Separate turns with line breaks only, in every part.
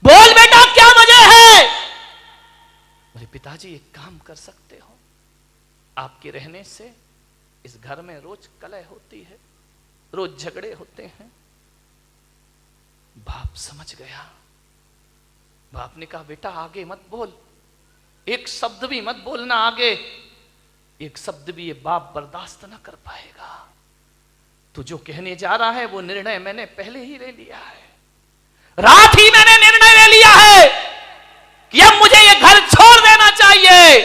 बोल बेटा क्या वजह है? बोले पिताजी एक काम कर सकते हो, आपके रहने से इस घर में रोज कलह होती है, रोज झगड़े होते हैं। बाप समझ गया। बाप ने कहा बेटा आगे मत बोल, एक शब्द भी मत बोलना आगे, एक शब्द भी ये बाप बर्दाश्त ना कर पाएगा। तू जो कहने जा रहा है वो निर्णय मैंने पहले ही ले लिया है, रात ही मैंने निर्णय ले लिया है कि अब मुझे ये घर छोड़ देना चाहिए।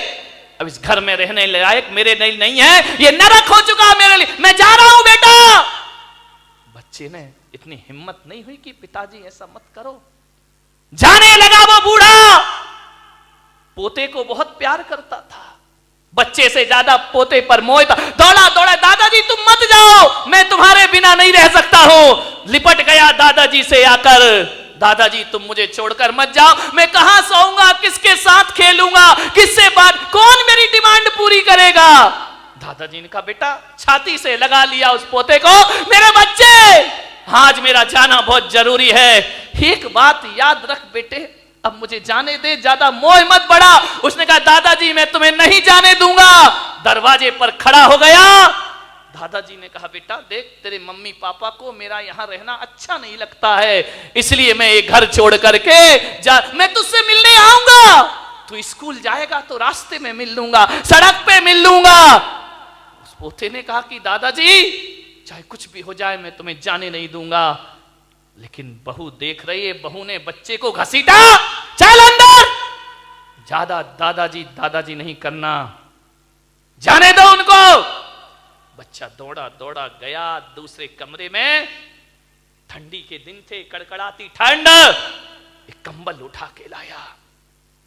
अब इस घर में रहने लायक मेरे नहीं है, ये नरक हो चुका मेरे लिए, मैं जा रहा हूं बेटा। बच्चे ने इतनी हिम्मत नहीं हुई कि पिताजी ऐसा मत करो। जाने लगा वो बूढ़ा। पोते को बहुत प्यार करता था, बच्चे से ज्यादा पोते पर मोह था। दौड़ा दौड़ा, दादाजी तुम मत जाओ, मैं तुम्हारे बिना नहीं रह सकता हूं। लिपट गया दादाजी से आकर, दादाजी तुम मुझे छोड़कर मत जाओ, मैं कहां सोऊंगा, किसके साथ खेलूंगा, किससे बात, कौन मेरी डिमांड पूरी करेगा? दादाजी ने कहा बेटा, छाती से लगा लिया उस पोते को, मेरे बच्चे आज मेरा जाना बहुत जरूरी है, एक बात याद रख बेटे, अब मुझे जाने दे, ज्यादा मोह मत बढ़ा। उसने कहा दादाजी मैं तुम्हें नहीं जाने दूंगा। दरवाजे पर खड़ा हो गया। दादाजी ने कहा बेटा देख, तेरे मम्मी पापा को मेरा यहां रहना अच्छा नहीं लगता है, इसलिए मैं ये घर छोड़ करके मैं तुझसे मिलने आऊंगा। तू स्कूल जाएगा तो रास्ते में मिल लूंगा, सड़क पे मिल लूंगा। उस पोते ने कहा कि दादाजी चाहे कुछ भी हो जाए मैं तुम्हें जाने नहीं दूंगा। लेकिन बहू देख रही है, बहू ने बच्चे को घसीटा, चल अंदर। ज्यादा दादाजी दादाजी नहीं करना, जाने दो उनको। बच्चा दौड़ा दौड़ा गया दूसरे कमरे में। ठंडी के दिन थे, कड़कड़ाती ठंड। एक कंबल उठा के लाया।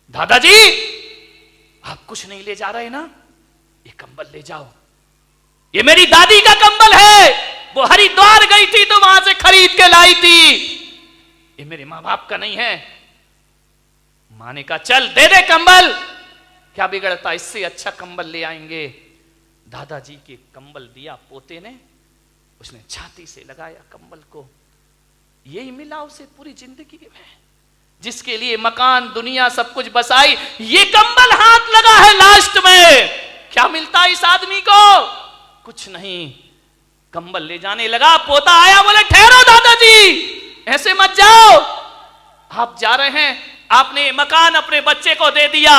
दादाजी आप कुछ नहीं ले जा रहे ना, ये कंबल ले जाओ, ये मेरी दादी का कंबल है, वो हरिद्वार गई थी तो वहां से खरीद के लाई थी, ये मेरे मां बाप का नहीं है। मां ने कहा चल दे दे कंबल, क्या बिगड़ता, इससे अच्छा कंबल ले आएंगे। दादाजी के कंबल दिया पोते ने, उसने छाती से लगाया कंबल को। यही मिला उसे पूरी जिंदगी में, जिसके लिए मकान दुनिया सब कुछ बसाई, ये कंबल हाथ लगा है लास्ट में। क्या मिलता इस आदमी को? कुछ नहीं। कंबल ले जाने लगा, पोता आया, बोले ठहरो दादाजी, ऐसे मत जाओ, आप जा रहे हैं, आपने मकान अपने बच्चे को दे दिया,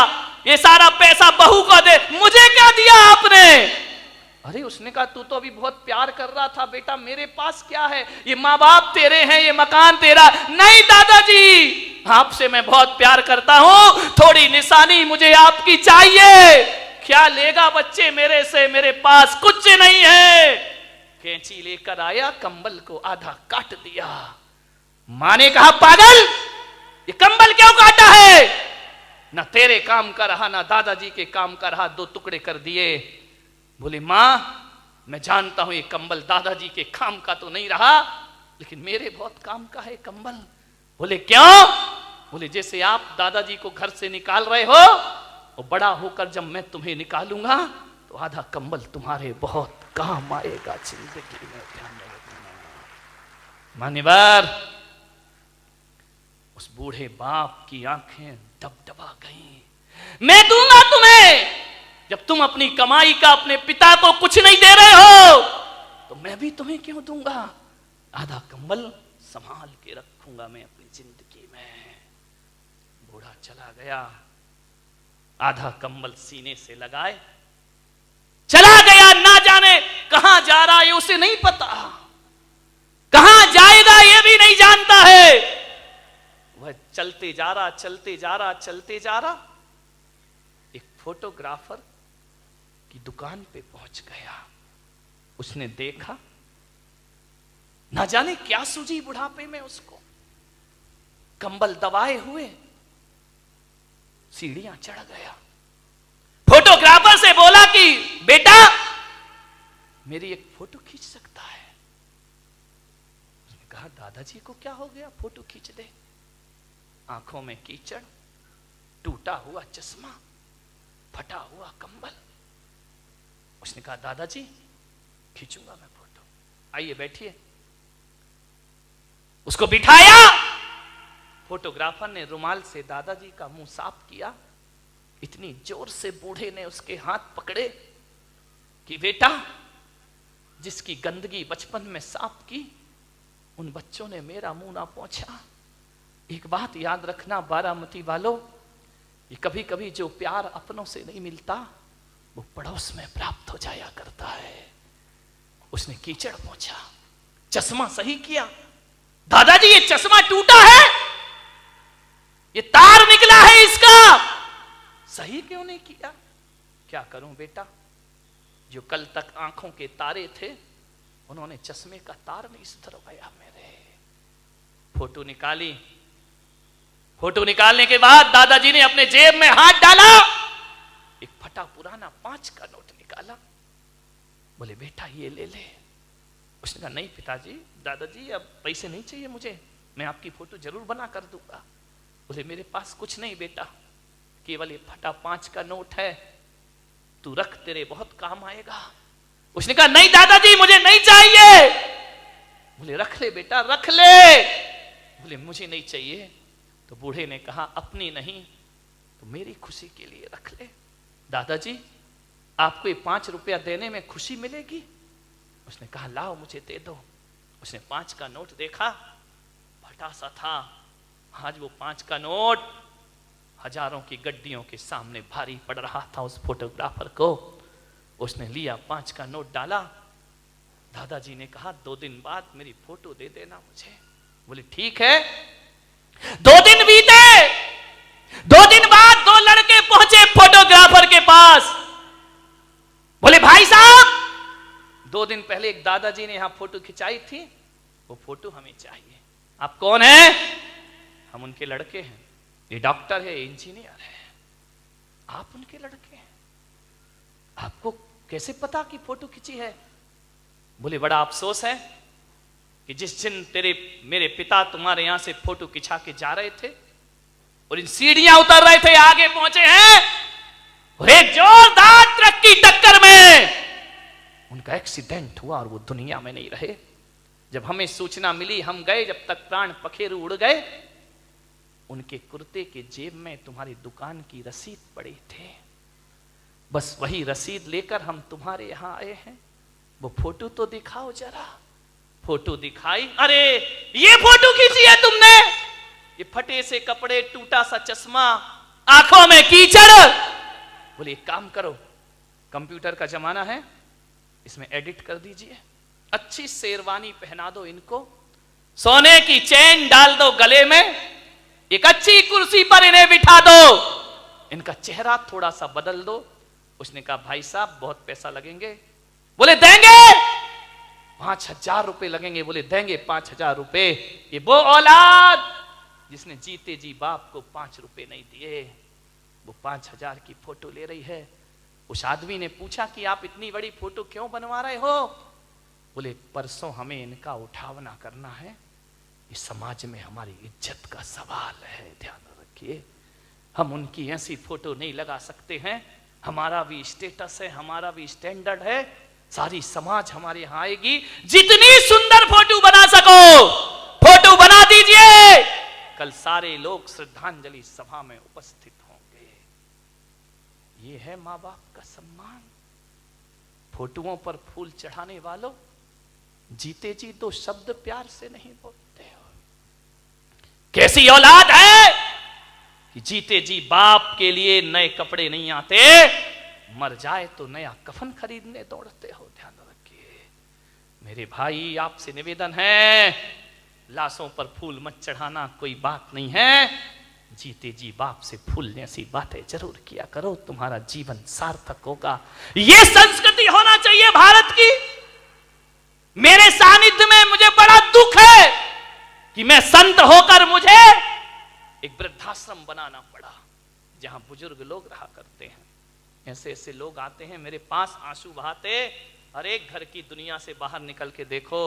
ये सारा पैसा बहू को दे, मुझे क्या दिया आपने? अरे उसने कहा तू तो अभी बहुत प्यार कर रहा था बेटा, मेरे पास क्या है, ये माँ बाप तेरे हैं, ये मकान तेरा। नहीं दादाजी, आपसे मैं बहुत प्यार करता हूं, थोड़ी निशानी मुझे आपकी चाहिए। क्या लेगा बच्चे मेरे से, मेरे पास कुछ नहीं है। कैंची लेकर आया, कंबल को आधा काट दिया। मां ने कहा पागल, ये कंबल क्यों काटा है? ना तेरे काम का रहा, ना दादाजी के काम का रहा, दो टुकड़े कर दिए। बोले मां मैं जानता हूं ये कंबल दादाजी के काम का तो नहीं रहा, लेकिन मेरे बहुत काम का है कंबल। बोले क्यों? बोले जैसे आप दादाजी को घर से निकाल रहे हो, और बड़ा होकर जब मैं तुम्हें निकालूंगा तो आधा कंबल तुम्हारे बहुत काम आएगा जिंदगी में, ध्यान रखना। मान्यवर, उस बूढ़े बाप की आंखें डबडबा गईं। मैं दूंगा तुम्हें, जब तुम अपनी कमाई का अपने पिता को कुछ नहीं दे रहे हो तो मैं भी तुम्हें क्यों दूंगा? आधा कंबल संभाल के रखूंगा मैं अपनी जिंदगी में। बूढ़ा चला गया, आधा कंबल सीने से लगाए चला गया। ना जाने कहां जा रहा है उसे नहीं पता, कहां जाएगा ये भी नहीं जानता है। वह चलते जा रहा, चलते जा रहा, चलते जा रहा, एक फोटोग्राफर की दुकान पे पहुंच गया। उसने देखा, ना जाने क्या सूझी बुढ़ापे में उसको, कंबल दबाए हुए सीढ़ियां चढ़ गया। फोटोग्राफर से बोला कि बेटा मेरी एक फोटो खींच सकता है? उसने कहा दादाजी को क्या हो गया, फोटो खींच दे। आंखों में कीचड़, टूटा हुआ चश्मा, फटा हुआ कंबल। उसने कहा दादाजी खींचूंगा मैं फोटो, आइए बैठिए। उसको बिठाया, फोटोग्राफर ने रुमाल से दादाजी का मुंह साफ किया। इतनी जोर से बूढ़े ने उसके हाथ पकड़े कि बेटा, जिसकी गंदगी बचपन में साफ की, उन बच्चों ने मेरा मुंह ना पोंछा। एक बात याद रखना बारामती वालों, ये कभी कभी जो प्यार अपनों से नहीं मिलता वो पड़ोस में प्राप्त हो जाया करता है। उसने कीचड़ पोंछा, चश्मा सही किया। दादाजी ये चश्मा टूटा है, ये तार निकला है इसका, सही क्यों नहीं किया? क्या करूं बेटा, जो कल तक आंखों के तारे थे उन्होंने चश्मे का तार नहीं सुधरवाया मेरे। फोटो निकाली। फोटो निकालने के बाद दादाजी ने अपने जेब में हाथ डाला, एक फटा पुराना 5 का नोट निकाला। बोले बेटा ये ले ले। उसने कहा नहीं पिताजी, दादाजी अब पैसे नहीं चाहिए मुझे, मैं आपकी फोटो जरूर बना कर दूंगा। बोले मेरे पास कुछ नहीं बेटा, केवल ये फटा 5 का नोट है, तू रख, तेरे बहुत काम आएगा। उसने कहा नहीं दादाजी मुझे नहीं चाहिए। बोले रख ले बेटा रख ले। बोले मुझे नहीं चाहिए। तो बूढ़े ने कहा अपनी नहीं तो मेरी खुशी के लिए रख ले। दादाजी आपको ये 5 रुपया देने में खुशी मिलेगी? उसने कहा लाओ मुझे दे दो। उसने 5 का नोट देखा, फटा सा था। आज वो 5 का नोट हजारों की गड्डियों के सामने भारी पड़ रहा था उस फोटोग्राफर को। उसने लिया 5 का नोट डाला। दादाजी ने कहा 2 दिन बाद मेरी फोटो दे देना मुझे। बोले ठीक है। 2 दिन बीते। 2 दिन बाद 2 लड़के पहुंचे फोटोग्राफर के पास। बोले भाई साहब 2 दिन पहले एक दादाजी ने यहां फोटो खिंचाई थी, वो फोटो हमें चाहिए। आप कौन हैं? हम उनके लड़के हैं। ये डॉक्टर है, इंजीनियर है। आप उनके लड़के हैं? आपको कैसे पता कि फोटो खिंची है? बोले बड़ा अफसोस है कि जिस दिन मेरे पिता तुम्हारे यहां से फोटो खिंचा के जा रहे थे और इन सीढ़ियां उतर रहे थे, आगे पहुंचे हैं और एक जोरदार ट्रक की टक्कर में उनका एक्सीडेंट हुआ और वो दुनिया में नहीं रहे। जब हमें सूचना मिली हम गए, जब तक प्राण पखेरु उड़ गए, उनके कुर्ते के जेब में तुम्हारी दुकान की रसीद पड़ी थी। बस वही रसीद लेकर हम तुम्हारे यहां आए हैं। वो फोटो तो दिखाओ जरा। फोटो दिखाई। अरे ये फोटो खींची है तुमने? ये फटे से कपड़े, टूटा सा चश्मा, आंखों में कीचड़। बोले एक काम करो, कंप्यूटर का जमाना है, इसमें एडिट कर दीजिए, अच्छी शेरवानी पहना दो इनको, सोने की चेन डाल दो गले में, एक अच्छी कुर्सी पर इन्हें बिठा दो, इनका चेहरा थोड़ा सा बदल दो। उसने कहा भाई साहब बहुत पैसा लगेंगे। बोले देंगे। 5,000 रुपए लगेंगे। बोले देंगे 5,000 रुपए। ये वो औलाद जिसने जीते जी बाप को 5 रुपए नहीं दिए, वो 5,000 की फोटो ले रही है। उस आदमी ने पूछा कि आप इतनी बड़ी फोटो क्यों बनवा रहे हो? बोले परसों हमें इनका उठावना करना है, इस समाज में हमारी इज्जत का सवाल है, ध्यान रखिए। हम उनकी ऐसी फोटो नहीं लगा सकते हैं, हमारा भी स्टेटस है, हमारा भी स्टैंडर्ड है। सारी समाज हमारे यहां आएगी। जितनी सुंदर फोटो बना सको फोटो बना दीजिए। कल सारे लोग श्रद्धांजलि सभा में उपस्थित होंगे। ये है माँ बाप का सम्मान। फोटोओं पर फूल चढ़ाने वालों, जीते जी 2 शब्द प्यार से नहीं बोलते हो। कैसी औलाद है कि जीते जी बाप के लिए नए कपड़े नहीं आते, मर जाए तो नया कफन खरीदने दौड़ते हो। ध्यान रखिए मेरे भाई, आपसे निवेदन है, लाशों पर फूल मत चढ़ाना कोई बात नहीं है। जीते जी बाप से फूल जैसी बातें जरूर किया करो, तुम्हारा जीवन सार्थक होगा। यह संस्कृति होना चाहिए भारत की। मेरे सानिध्य में मुझे बड़ा दुख है कि मैं संत होकर मुझे एक वृद्धाश्रम बनाना पड़ा जहां बुजुर्ग लोग रहा करते हैं। ऐसे ऐसे लोग आते हैं मेरे पास आंसू बहाते, हर एक घर की दुनिया से बाहर निकल के देखो,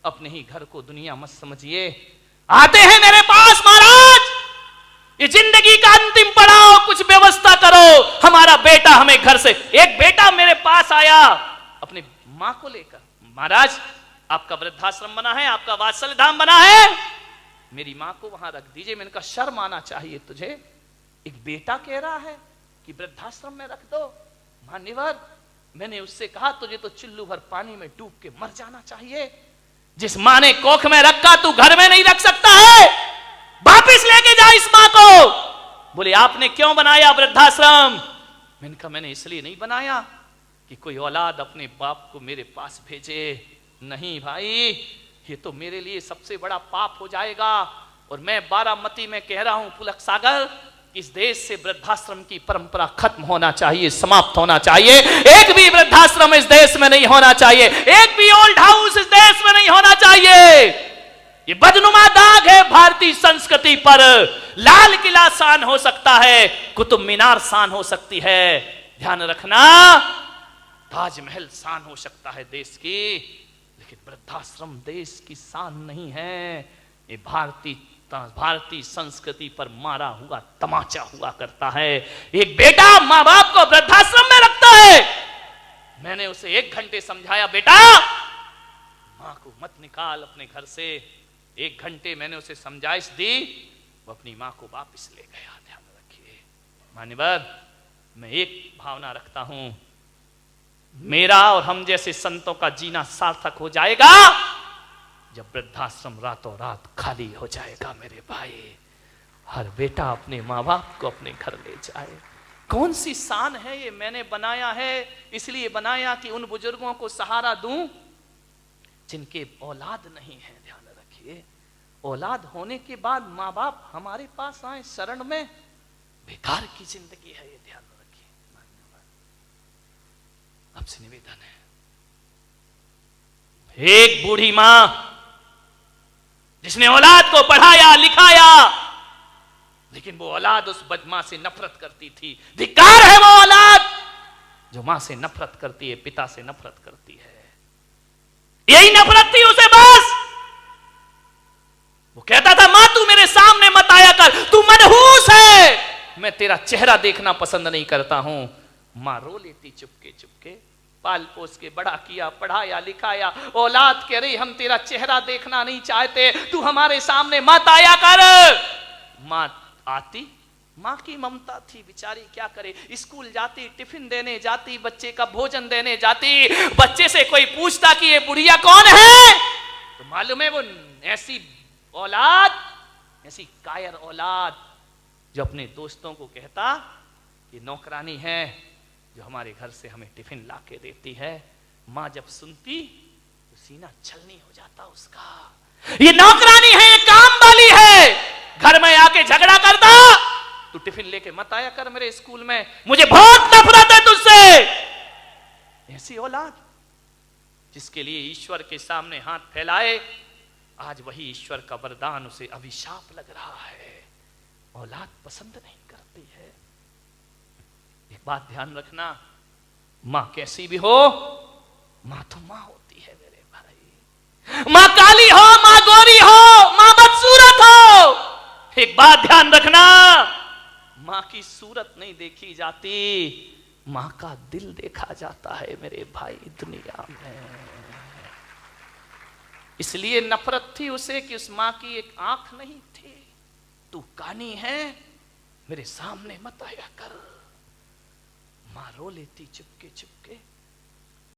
अपने ही घर को दुनिया मत समझिए। आते हैं मेरे पास, महाराज ये जिंदगी का अंतिम पड़ाव, कुछ व्यवस्था करो, हमारा बेटा हमें घर से। एक बेटा मेरे पास आया अपने मां को लेकर, महाराज आपका वृद्धाश्रम बना है, आपका वात्सल्य धाम बना है, मेरी माँ को वहां रख दीजिए। मैंने कहा शर्म आना चाहिए तुझे, एक बेटा कह रहा है कि वृद्धाश्रम में रख दो। मान्यवर, मैंने उससे कहा तुझे तो चुल्लू भर पानी में डूब के मर जाना चाहिए। जिस माँ ने कोख में रखा तू घर में नहीं रख सकता है, वापिस लेके जा इस माँ को। बोले आपने क्यों बनाया वृद्धाश्रम? मैंने कहा मैंने इसलिए नहीं बनाया कि कोई औलाद अपने बाप को मेरे पास भेजे। नहीं भाई, ये तो मेरे लिए सबसे बड़ा पाप हो जाएगा। और मैं बारामती में कह रहा हूं पुलक सागर, इस देश से वृद्धाश्रम की परंपरा खत्म होना चाहिए, समाप्त होना चाहिए। एक भी वृद्धाश्रम इस देश में नहीं होना चाहिए, एक भी ओल्ड हाउस इस देश में नहीं होना चाहिए। ये बदनुमा दाग है भारतीय संस्कृति पर। लाल किला शान हो सकता है, कुतुब मीनार शान हो सकती है, ध्यान रखना ताजमहल शान हो सकता है देश की, लेकिन वृद्धाश्रम देश की शान नहीं है। ये भारतीय संस्कृति पर मारा हुआ तमाचा हुआ करता है। एक बेटा मां बाप को वृद्धाश्रम में रखता है। मैंने उसे 1 घंटे समझाया, बेटा मां को मत निकाल अपने घर से। 1 घंटे मैंने उसे समझाइश दी, वो अपनी मां को वापस ले गया। ध्यान रखिए मान्यवर, मैं एक भावना रखता हूं, मेरा और हम जैसे संतों का जीना सार्थक हो जाएगा जब वृद्धाश्रम रातों रात खाली हो जाएगा। मेरे भाई, हर बेटा अपने माँ बाप को अपने घर ले जाए। कौन सी शान है ये? मैंने बनाया है इसलिए बनाया कि उन बुजुर्गों को सहारा दूं जिनके औलाद नहीं है। ध्यान रखिए, औलाद होने के बाद माँ बाप हमारे पास आए शरण में, बेकार की जिंदगी है ये। ध्यान रखिए, आपसे निवेदन है, एक बूढ़ी मां जिसने औलाद को पढ़ाया लिखाया, लेकिन वो औलाद उस बदमां से नफरत करती थी। धिक्कार है वो औलाद जो मां से नफरत करती है, पिता से नफरत करती है। यही नफरत थी उसे बस। वो कहता था मां तू मेरे सामने मत आया कर, तू मनहूस है, मैं तेरा चेहरा देखना पसंद नहीं करता हूं। मां रो लेती चुपके चुपके, पाल पोस के बड़ा किया, पढ़ाया लिखाया। औलाद कह रही हम तेरा चेहरा देखना नहीं चाहते, तू हमारे सामने मत आया कर। मां आती, मां की ममता थी बेचारी, क्या करे। स्कूल जाती, टिफिन देने जाती, बच्चे का भोजन देने जाती। बच्चे से कोई पूछता कि ये बुढ़िया कौन है, तो मालूम है वो ऐसी औलाद, ऐसी कायर औलाद जो अपने दोस्तों को कहता कि नौकरानी है जो हमारे घर से हमें टिफिन ला के देती है। मां जब सुनती तो सीना छलनी हो जाता उसका। ये नौकरानी है, ये काम वाली है, घर में आके झगड़ा करता, तू टिफिन लेके मत आया कर मेरे स्कूल में, मुझे बहुत नफरत है तुझसे। ऐसी औलाद जिसके लिए ईश्वर के सामने हाथ फैलाए, आज वही ईश्वर का वरदान उसे अभिशाप लग रहा है। औलाद पसंद नहीं करती है। एक बात ध्यान रखना, मां कैसी भी हो, मां तो मां होती है मेरे भाई। मां काली हो, मां गोरी हो, मां बदसूरत हो, एक बात ध्यान रखना, मां की सूरत नहीं देखी जाती, मां का दिल देखा जाता है मेरे भाई दुनिया में। इसलिए नफरत थी उसे कि उस मां की एक आंख नहीं थी। तू कानी है, मेरे सामने मत आया कर। मां रो लेती चुपके चुपके,